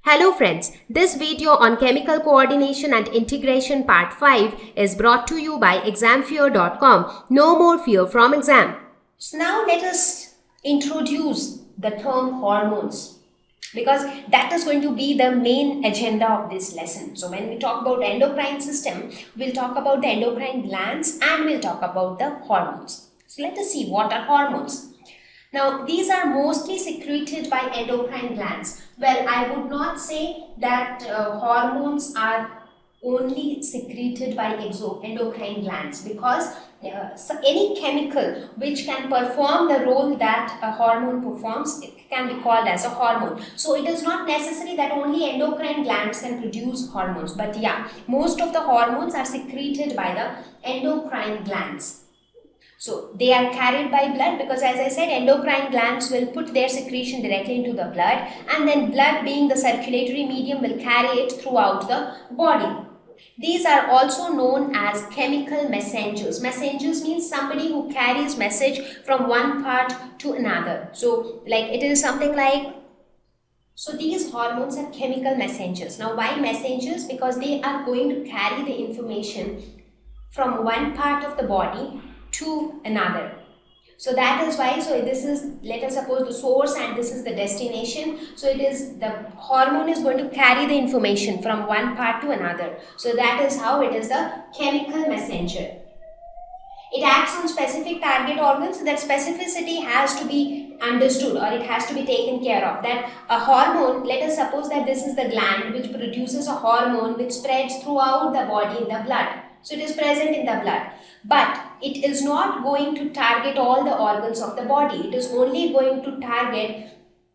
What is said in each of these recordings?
Hello friends, this video on chemical coordination and integration part 5 is brought to you by examfear.com. No more fear from exam. So now let us introduce the term hormones, because that is going to be the main agenda of this lesson. So when we talk about endocrine system, we'll talk about the endocrine glands and we'll talk about the hormones. So let us see what are hormones. Now, these are mostly secreted by endocrine glands. Well, I would not say that hormones are only secreted by endocrine glands, because so any chemical which can perform the role that a hormone performs, it can be called as a hormone. So it is not necessary that only endocrine glands can produce hormones, but yeah, most of the hormones are secreted by the endocrine glands. So they are carried by blood, because as I said, endocrine glands will put their secretion directly into the blood, and then blood, being the circulatory medium, will carry it throughout the body. These are also known as chemical messengers. Messengers means somebody who carries message from one part to another. So like it is something like, so these hormones are chemical messengers. Now why messengers? Because they are going to carry the information from one part of the body to another. So that is why, so this is, let us suppose, the source and this is the destination. So it is, the hormone is going to carry the information from one part to another. So that is how it is the chemical messenger. It acts on specific target organs. So that specificity has to be understood, or it has to be taken care of. That a hormone, let us suppose that this is the gland which produces a hormone which spreads throughout the body in the blood. So it is present in the blood, but it is not going to target all the organs of the body. It is only going to target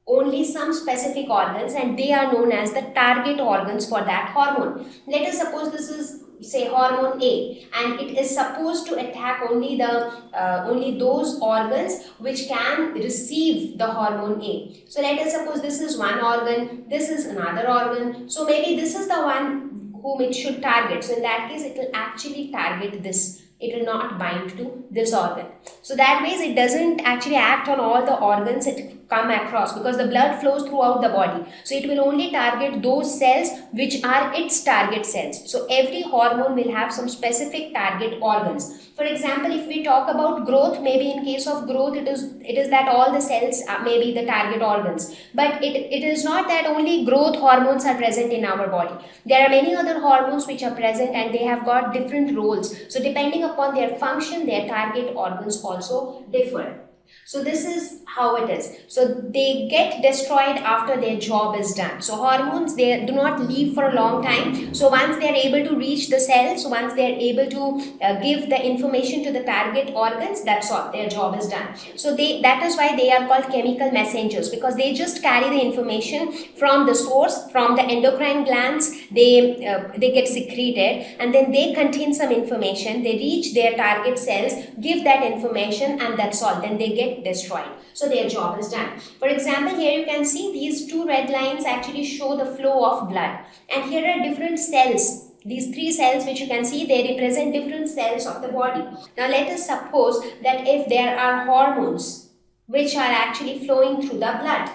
only some specific organs, and they are known as the target organs for that hormone. Let us suppose this is, say, hormone A, and it is supposed to attack only those organs which can receive the hormone A. So let us suppose this is one organ, this is another organ. So maybe this is the one whom it should target. So in that case, it will actually target this. It will not bind to this organ. So that means it doesn't actually act on all the organs it come across, because the blood flows throughout the body. So it will only target those cells which are its target cells. So every hormone will have some specific target organs. For example, if we talk about growth, maybe in case of growth, it is that all the cells may be the target organs. But it is not that only growth hormones are present in our body. There are many other hormones which are present, and they have got different roles. So depending upon their function, their target organs also differ. So this is how it is. So they get destroyed after their job is done. So hormones, they do not live for a long time. So once they are able to reach the cells, once they are able to give the information to the target organs, that's all, their job is done. So that is why they are called chemical messengers, because they just carry the information from the source, from the endocrine glands. They get secreted, and then they contain some information. They reach their target cells, give that information, and that's all. Then they get destroyed. So their job is done. For example, here you can see these two red lines actually show the flow of blood, and here are different cells. These three cells which you can see, they represent different cells of the body. Now let us suppose that if there are hormones which are actually flowing through the blood,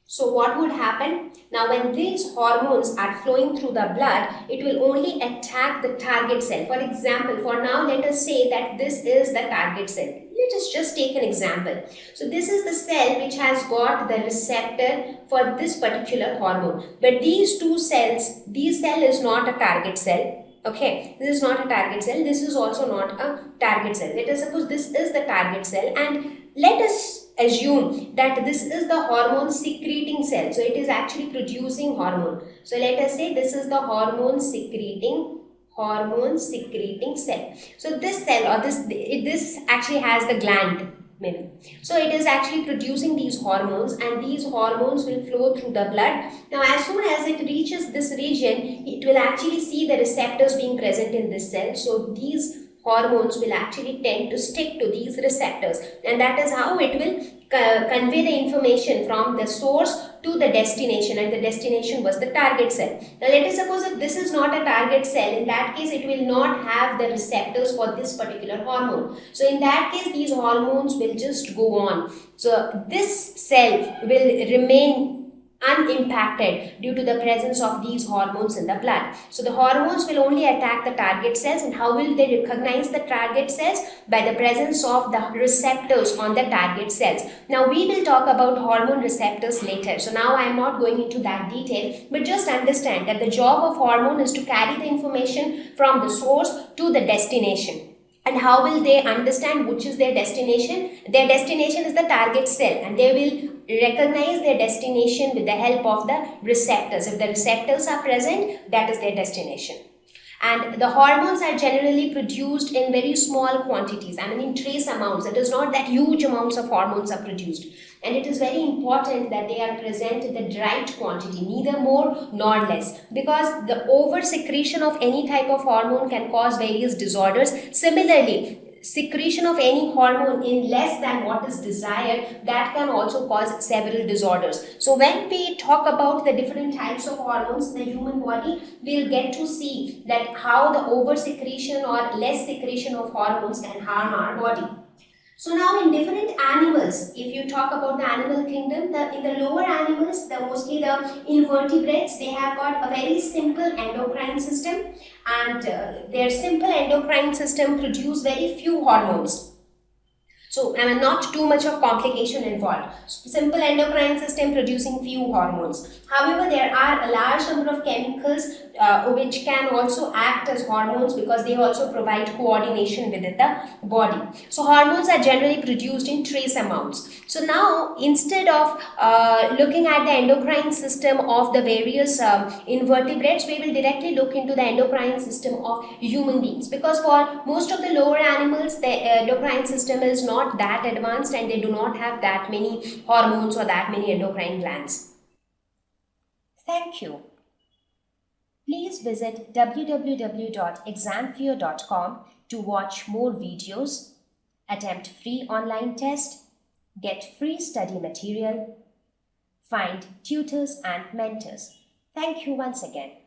so what would happen? Now when these hormones are flowing through the blood, it will only attack the target cell. For example, for now, let us say that this is the target cell. Let us just take an example. So this is the cell which has got the receptor for this particular hormone. But these two cells, this cell is not a target cell. Okay, this is not a target cell. This is also not a target cell. Let us suppose this is the target cell, and let us assume that this is the hormone secreting cell. So it is actually producing hormone. So let us say this is the hormone secreting cell. So this cell, or this actually has the gland maybe. So it is actually producing these hormones, and these hormones will flow through the blood. Now as soon as it reaches this region, it will actually see the receptors being present in this cell. So these hormones will actually tend to stick to these receptors, and that is how it will convey the information from the source to the destination, and the destination was the target cell. Now let us suppose if this is not a target cell, in that case it will not have the receptors for this particular hormone. So in that case, these hormones will just go on. So this cell will remain unimpacted due to the presence of these hormones in the blood. So the hormones will only attack the target cells, and how will they recognize the target cells? By the presence of the receptors on the target cells. Now we will talk about hormone receptors later, so now I am not going into that detail, but just understand that the job of hormone is to carry the information from the source to the destination. And how will they understand which is their destination? Their destination is the target cell, and they will recognize their destination with the help of the receptors. If the receptors are present, that is their destination. And the hormones are generally produced in very small quantities, I mean in trace amounts. It is not that huge amounts of hormones are produced. And it is very important that they are present in the right quantity, neither more nor less, because the over secretion of any type of hormone can cause various disorders. Similarly, secretion of any hormone in less than what is desired, that can also cause several disorders. So when we talk about the different types of hormones in the human body, we'll get to see that how the over secretion or less secretion of hormones can harm our body. So now in different animals, if you talk about the animal kingdom, in the lower animals, mostly the invertebrates, they have got a very simple endocrine system, and their simple endocrine system produce very few hormones. So, I mean, not too much of complication involved. Simple endocrine system producing few hormones. However, there are a large number of chemicals which can also act as hormones, because they also provide coordination within the body. So, hormones are generally produced in trace amounts. So, now instead of looking at the endocrine system of the various invertebrates, we will directly look into the endocrine system of human beings, because for most of the lower animals, the endocrine system is not that advanced, and they do not have that many hormones or that many endocrine glands. Thank you. Please visit www.examfear.com to watch more videos, attempt free online test, get free study material, find tutors and mentors. Thank you once again.